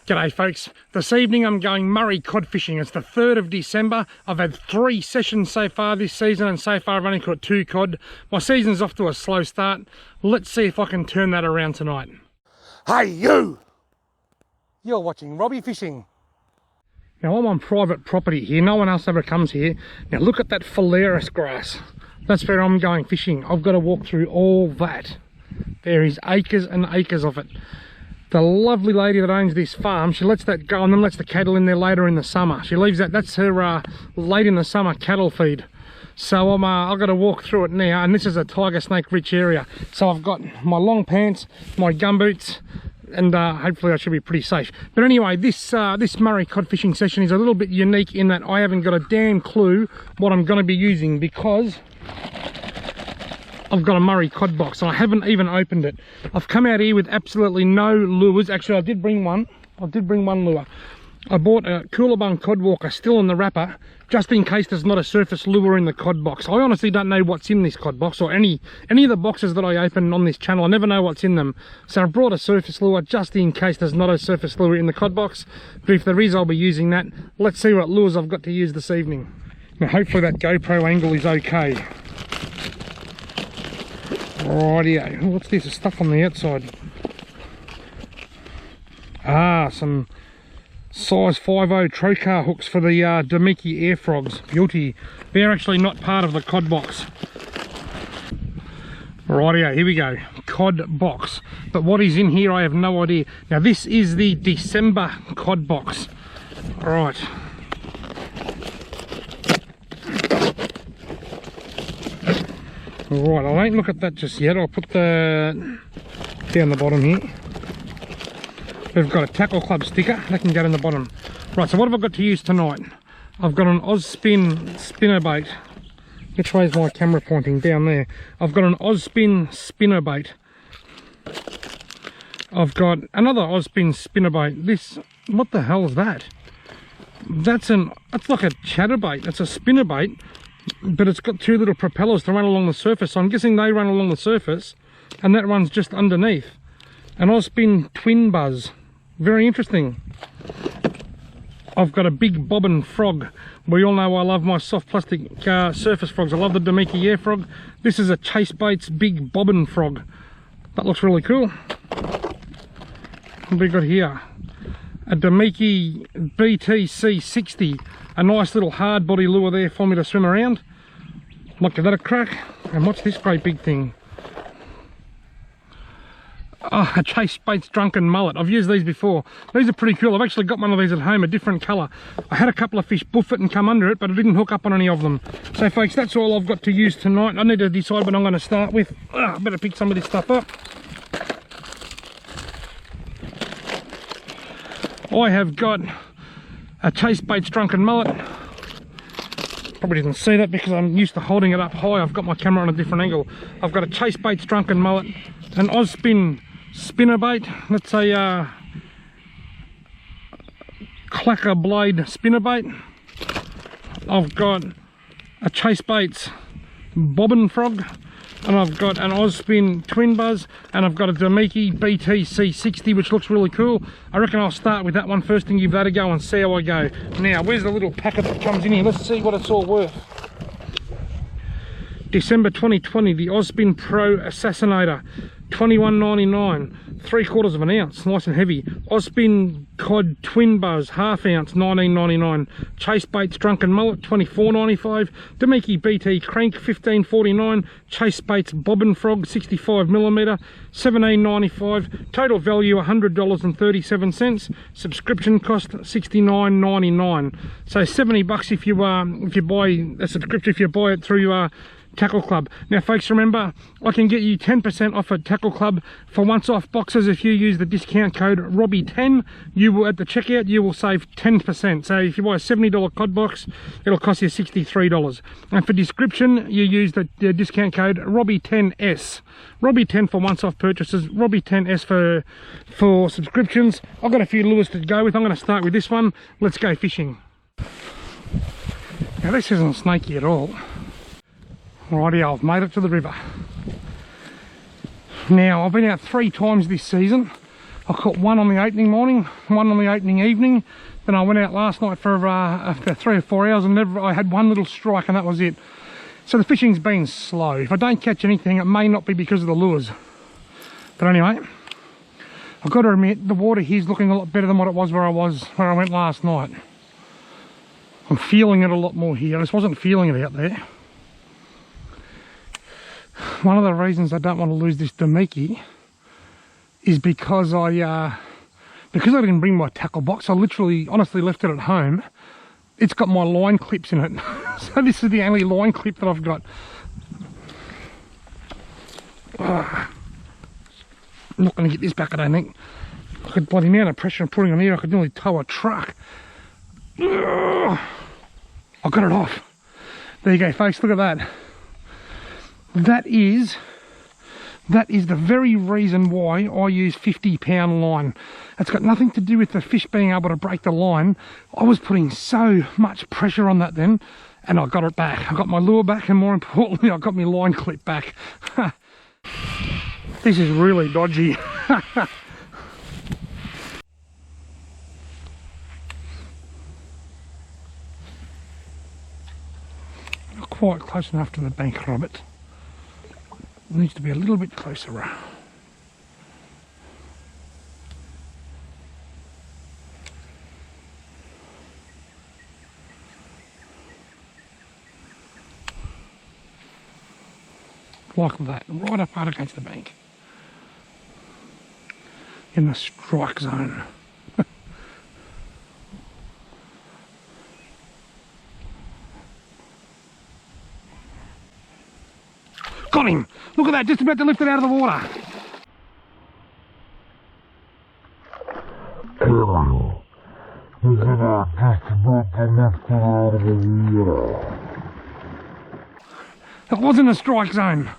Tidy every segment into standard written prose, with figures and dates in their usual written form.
G'day folks, this evening I'm going Murray cod fishing. It's the 3rd of December. I've had 3 sessions so far this season and so far I've only caught 2 cod. My season's off to a slow start. Let's see if I can turn that around tonight. Hey you! You're watching Robbie Fishing. Now I'm on private property here, no one else ever comes here. Now look at that phalaris grass. That's where I'm going fishing. I've got to walk through all that. There is acres and acres of it. The lovely lady that owns this farm, she lets that go and then lets the cattle in there later in the summer. She leaves that, that's her late in the summer cattle feed. So I've got to walk through it now, and this is a tiger snake rich area. So I've got my long pants, my gumboots, and hopefully I should be pretty safe. But anyway, this Murray cod fishing session is a little bit unique in that I haven't got a damn clue what I'm going to be using, because I've got a Murray cod box and I haven't even opened it. I've come out here with absolutely no lures. Actually, I did bring one lure. I bought a Coolabung cod walker still in the wrapper, just in case there's not a surface lure in the cod box. I honestly don't know what's in this cod box, or any of the boxes that I open on this channel. I never know what's in them. So I brought a surface lure just in case there's not a surface lure in the cod box. But if there is, I'll be using that. Let's see what lures I've got to use this evening. Now hopefully that GoPro angle is okay. Rightio. What's this? Stuff on the outside. Some size 5.0 trocar hooks for the Damiki air frogs. Beauty. They're actually not part of the cod box. Rightio, here we go. Cod box. But what is in here, I have no idea. Now this is the December cod box. Right. Right, I won't look at that just yet. I'll put the down the bottom here. We've got a Tackle Club sticker that can go in the bottom. Right, so what have I got to use tonight? I've got an Ozspin spinnerbait. Which way is my camera pointing? Down there. I've got an Ozspin spinnerbait. I've got another Ozspin spinnerbait. This, what the hell is that? That's like a chatterbait. It's a spinnerbait, but it's got 2 little propellers to run along the surface. So I'm guessing they run along the surface and that runs just underneath. An Ozspin twin buzz. Very interesting. I've got a big bobbin frog. We all know I love my soft plastic surface frogs. I love the Damiki air frog. This is a Chase Baits big bobbin frog. That looks really cool. What have we got here? A Damiki BTC60. A nice little hard body lure there for me to swim around. Might give that a crack. And what's this great big thing? Oh, a Chase Baits Drunken Mullet. I've used these before. These are pretty cool. I've actually got one of these at home, a different colour. I had a couple of fish buff it and come under it, but I didn't hook up on any of them. So folks, that's all I've got to use tonight. I need to decide what I'm going to start with. I better pick some of this stuff up. I have got a Chase Baits Drunken Mullet. Probably didn't see that because I'm used to holding it up high. I've got my camera on a different angle. I've got a Chase Baits Drunken Mullet, an Ozspin spinnerbait. That's a clacker blade spinnerbait. I've got a Chase Baits bobbin frog, and I've got an Ozspin twin buzz, and I've got a Damiki BTC60, which looks really cool. I reckon I'll start with that one first and give that a go and see how I go. Now, where's the little packet that comes in here? Let's see what it's all worth. December 2020, the Ozspin Pro Assassinator, $21.99, 3/4 of an ounce, nice and heavy. Ozspin Cod Twin Buzz, ½ ounce, $19.99. Chase Baits Drunken Mullet, $24.95. Damiki BT Crank, $15.49. Chase Baits Bobbin Frog, 65mm, $17.95. Total value $100.37. Subscription cost $69.99. So $70 if you buy a subscription, if you buy it through Tackle Club. Now folks, remember, I can get you 10% off at Tackle Club for once-off boxes if you use the discount code Robbie10. You will, at the checkout, you will save 10%. So if you buy a $70 cod box, it'll cost you $63. And for description, you use the discount code Robbie10S. Robbie10 for once-off purchases, Robbie10S for subscriptions. I've got a few lures to go with. I'm going to start with this one. Let's go fishing. Now this isn't snaky at all. Alrighty, I've made it to the river. Now, I've been out 3 times this season. I caught one on the opening morning, one on the opening evening. Then I went out last night for after 3 or 4 hours, and I had one little strike, and that was it. So the fishing's been slow. If I don't catch anything, it may not be because of the lures. But anyway, I've got to admit, the water here's looking a lot better than what it was where I went last night. I'm feeling it a lot more here. I just wasn't feeling it out there. One of the reasons I don't want to lose this Damiki is because I didn't bring my tackle box. I literally, honestly left it at home. It's got my line clips in it. So this is the only line clip that I've got. I'm not going to get this back, I don't think. By the amount of pressure I'm putting on here, I could nearly tow a truck. I got it off. There you go, folks, look at that. That is the very reason why I use 50-pound line. It's got nothing to do with the fish being able to break the line. I was putting so much pressure on that then, and I got it back. I got my lure back, and more importantly, I got my line clip back. This is really dodgy. Not quite close enough to the bank, Robert. It needs to be a little bit closer. Like that, right up hard against the bank. In the strike zone. Got him! Look at that, just about to lift it out of the water. It wasn't a strike zone.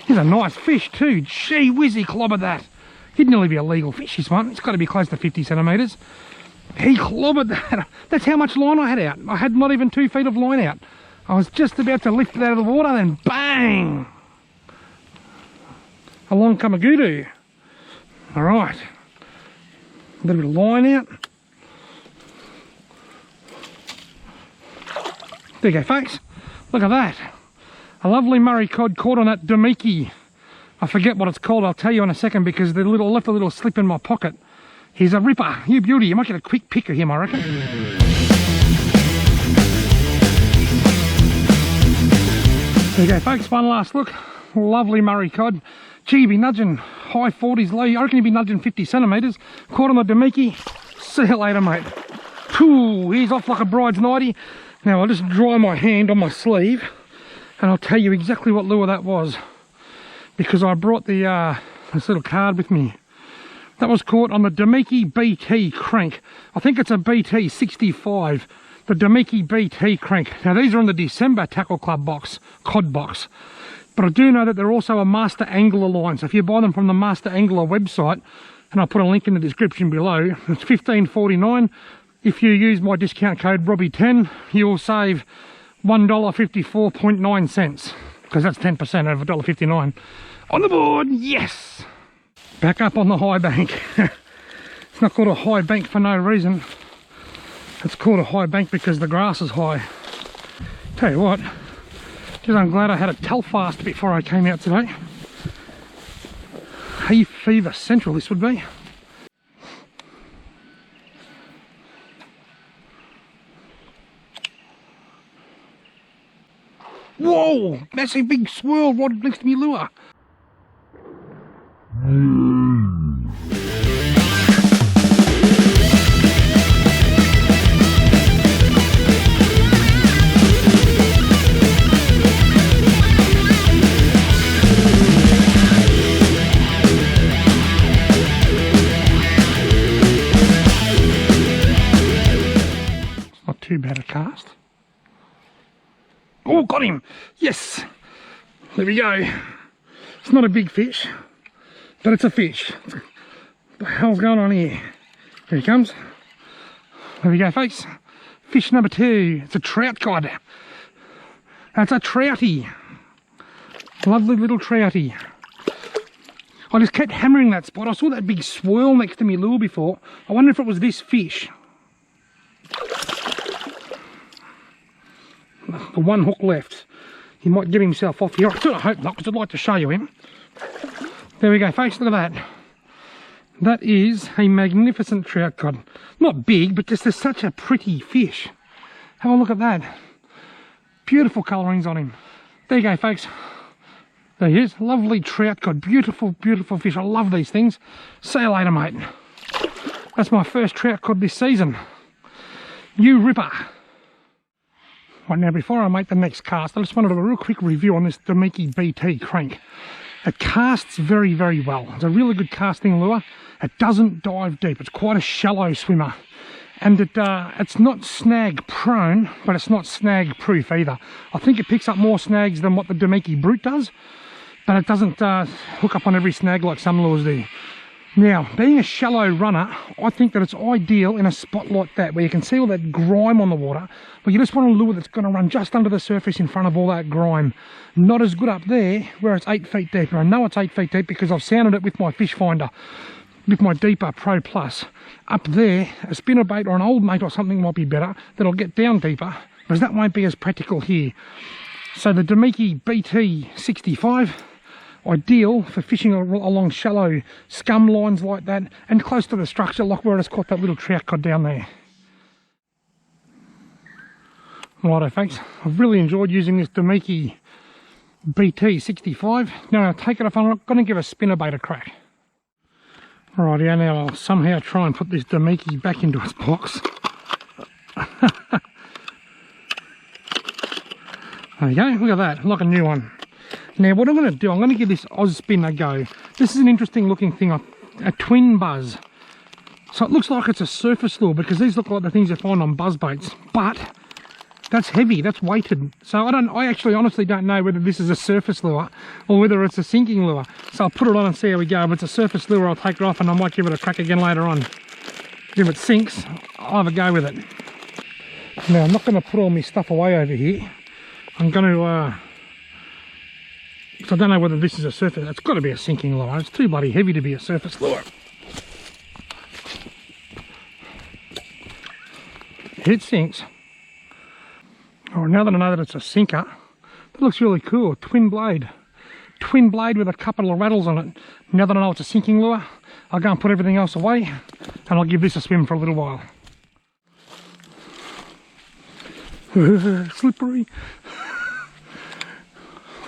He's a nice fish too. Gee whiz, he clobbered that. He'd nearly be a legal fish, this one. It's got to be close to 50 centimetres. He clobbered that. That's how much line I had out. I had not even 2 feet of line out. I was just about to lift it out of the water, then bang! Along come a Gudu. Alright. A little bit of line out. There you go, folks. Look at that. A lovely Murray cod caught on that Damiki. I forget what it's called, I'll tell you in a second, because the left a little slip in my pocket. He's a ripper. You beauty. You might get a quick pick of him, I reckon. There you go, folks, one last look. Lovely Murray cod. Gee, be nudging high 40s, low. I reckon he'd be nudging 50 centimetres. Caught on the Damiki. See you later, mate. Ooh, he's off like a bride's nightie. Now I'll just dry my hand on my sleeve, and I'll tell you exactly what lure that was, because I brought the this little card with me. That was caught on the Damiki BT crank. I think it's a BT 65. The Damiki BT crank. Now these are in the December Tackle Club box, cod box. But I do know that they're also a Master Angler line. So if you buy them from the Master Angler website, and I'll put a link in the description below, it's $15.49. If you use my discount code Robbie10, you will save $1.54.9, because that's 10% over $1.59. On the board, yes! Back up on the high bank. It's not called a high bank for no reason. It's called a high bank because the grass is high. Tell you what, just I'm glad I had a Telfast before I came out today. Hay fever central this would be. Whoa! Massive big swirl right next to me lure. It's not too bad a cast. Oh, got him! Yes! There we go. It's not a big fish, but it's a fish. What the hell's going on here? Here he comes. There we go, folks. Fish number 2. It's a trout cod. That's a troutie. Lovely little troutie. I just kept hammering that spot. I saw that big swirl next to me lure before. I wonder if it was this fish. The one hook left. He might get himself off here. I sort of hope not, because I'd like to show you him. There we go, folks, look at that. That is a magnificent trout cod. Not big, but just such a pretty fish. Have a look at that. Beautiful colourings on him. There you go, folks. There he is. Lovely trout cod. Beautiful, beautiful fish. I love these things. See you later, mate. That's my first trout cod this season. You ripper. Right, now before I make the next cast, I just wanted to do a real quick review on this Damiki BT crank. It casts very, very well. It's a really good casting lure. It doesn't dive deep. It's quite a shallow swimmer. And it's not snag prone, but it's not snag proof either. I think it picks up more snags than what the Damiki Brute does, but it doesn't hook up on every snag like some lures do. Now, being a shallow runner, I think that it's ideal in a spot like that where you can see all that grime on the water, but you just want a lure that's going to run just under the surface in front of all that grime. Not as good up there where it's 8 feet deep. And I know it's 8 feet deep because I've sounded it with my fish finder, with my Deeper Pro Plus. Up there, a spinnerbait or an old mate or something might be better, that'll get down deeper, because that won't be as practical here. So the Damiki BT 65, ideal for fishing along shallow scum lines like that and close to the structure, like where it's caught that little trout cod down there. Righto, folks, I've really enjoyed using this Damiki BT 65. Now I'll take it off. I'm going to give a spinnerbait a crack. Rightio, now I'll somehow try and put this Damiki back into its box. There you go, look at that, like a new one. Now what I'm going to do, I'm going to give this Ozspin a go. This is an interesting looking thing, a twin buzz. So it looks like it's a surface lure because these look like the things you find on buzz baits, but that's heavy, that's weighted. So I actually honestly don't know whether this is a surface lure or whether it's a sinking lure. So I'll put it on and see how we go. If it's a surface lure, I'll take it off and I might give it a crack again later on. If it sinks, I'll have a go with it. Now I'm not going to put all my stuff away over here. I'm going to, so I don't know whether this is a surface, it's got to be a sinking lure. It's too bloody heavy to be a surface lure. It sinks. Or now that I know that it's a sinker, that looks really cool. Twin blade with a couple of rattles on it. Now that I know it's a sinking lure, I'll go and put everything else away and I'll give this a swim for a little while. Slippery.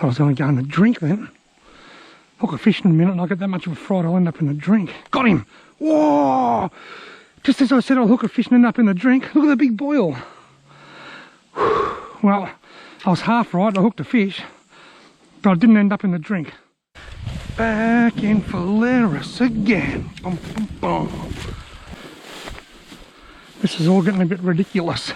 I was going to go in the drink then. Hook a fish in a minute and I'll get that much of a fright, I'll end up in the drink. Got him! Whoa! Just as I said I'll hook a fish and end up in the drink, look at the big boil. Well, I was half right, I hooked a fish, but I didn't end up in the drink. Back in Phalaris again. Bum, bum, bum. This is all getting a bit ridiculous.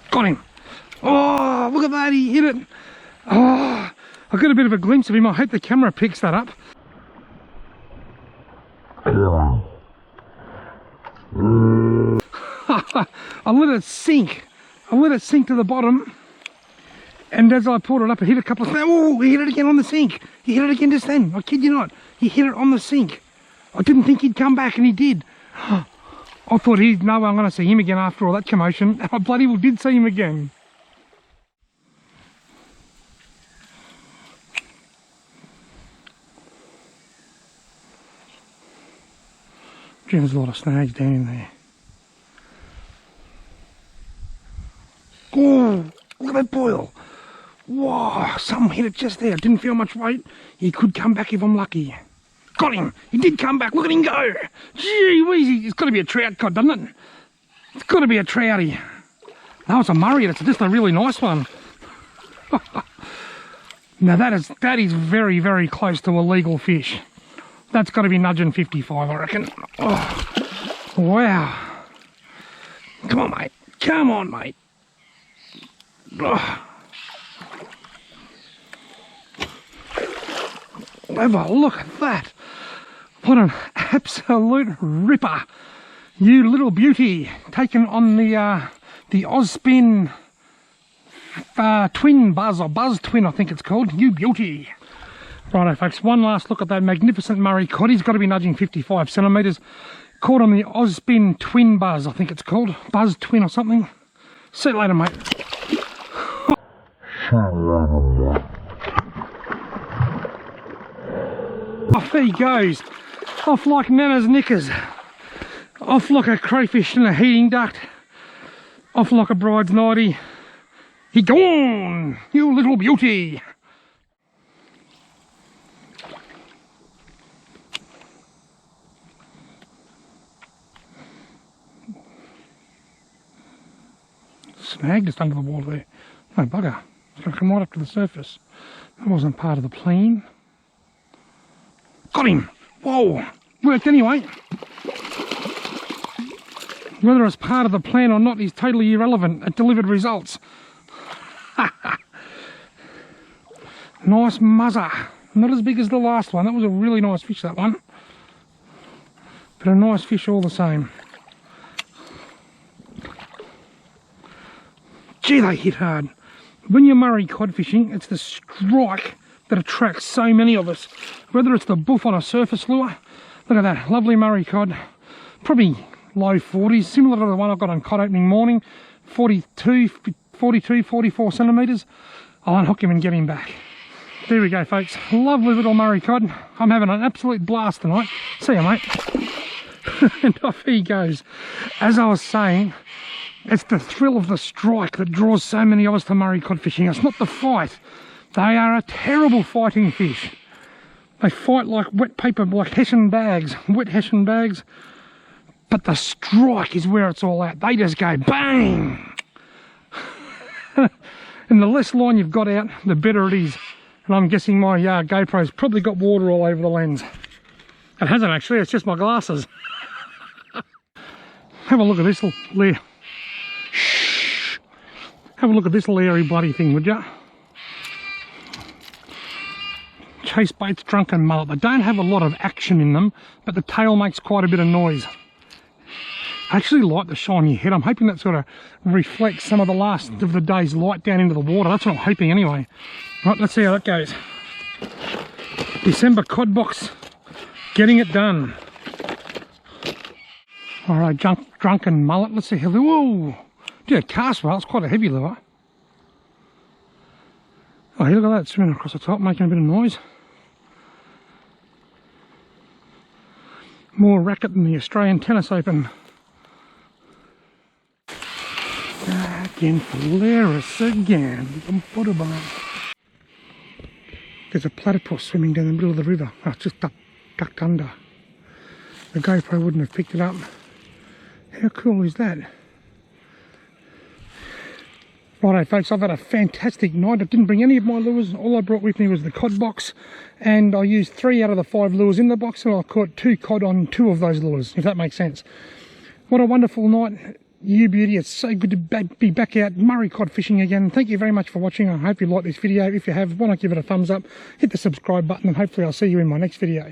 Got him! Oh, look at that, he hit it! Oh, I got a bit of a glimpse of him. I hope the camera picks that up. I let it sink. I let it sink to the bottom. And as I pulled it up, it hit a couple of... Oh, he hit it again on the sink. He hit it again just then. I kid you not. He hit it on the sink. I didn't think he'd come back and he did. I thought no, I'm going to see him again after all that commotion. And I bloody well did see him again. There's a lot of snags down in there. Oh, look at that boil. Whoa, something hit it just there. Didn't feel much weight. He could come back if I'm lucky. Got him. He did come back. Look at him go. Gee whiz, it's got to be a trout cod, doesn't it? It's got to be a trouty. No, it's a Murray. It's just a really nice one. Now that is very, very close to a legal fish. That's got to be nudging 55, I reckon. Oh, wow. Come on, mate. Come on, mate. Oh. Have a look at that. What an absolute ripper. You little beauty, taken on the Ozspin Twin Buzz, or Buzz Twin I think it's called. You beauty. Righto folks, one last look at that magnificent Murray cod. He's got to be nudging 55 centimetres. Caught on the Ozspin Twin Buzz, I think it's called. Buzz Twin or something. See you later, mate. Off he goes. Off like Nana's knickers. Off like a crayfish in a heating duct. Off like a bride's nightie. He gone, you little beauty. Snag just under the wall there. No bugger. It's going to come right up to the surface. That wasn't part of the plan. Got him! Whoa! Worked anyway. Whether it's part of the plan or not is totally irrelevant. It delivered results. Nice muzzer. Not as big as the last one. That was a really nice fish, that one. But a nice fish all the same. Gee, they hit hard. When you're Murray cod fishing, it's the strike that attracts so many of us. Whether it's the boof on a surface lure. Look at that, lovely Murray cod. Probably low 40s, similar to the one I got on cod opening morning. 42, 44 centimetres. I'll unhook him and get him back. There we go folks, lovely little Murray cod. I'm having an absolute blast tonight. See ya mate. And off he goes. As I was saying, it's the thrill of the strike that draws so many of us to Murray cod fishing. It's not the fight. They are a terrible fighting fish. They fight like wet paper, like Hessian bags, wet Hessian bags. But the strike is where it's all at. They just go bang! And the less line you've got out, the better it is. And I'm guessing my GoPro's probably got water all over the lens. It hasn't actually, it's just my glasses. Have a look at this layer. Shh. Have a look at this leery bloody thing, would ya? Chase baits, drunken mullet. They don't have a lot of action in them, but the tail makes quite a bit of noise. I actually like the shiny head. I'm hoping that sort of reflects some of the last of the day's light down into the water. That's what I'm hoping anyway. Right, let's see how that goes. December cod box, getting it done. All right, drunken mullet. Let's see how. Whoa! Did a cast well. It's quite a heavy lure. Oh, hey, look at that, swimming across the top, making a bit of noise. More racket than the Australian Tennis Open. Again, Polaris again. There's a platypus swimming down the middle of the river. Oh, it's just ducked under. The GoPro wouldn't have picked it up. How cool is that? Righto folks, I've had a fantastic night. I didn't bring any of my lures. All I brought with me was the cod box, and I used 3 out of the 5 lures in the box, and I caught 2 cod on 2 of those lures, if that makes sense. What a wonderful night. You beauty, it's so good to be back out Murray cod fishing again. Thank you very much for watching. I hope you liked this video. If you have, why not give it a thumbs up, hit the subscribe button, and hopefully I'll see you in my next video.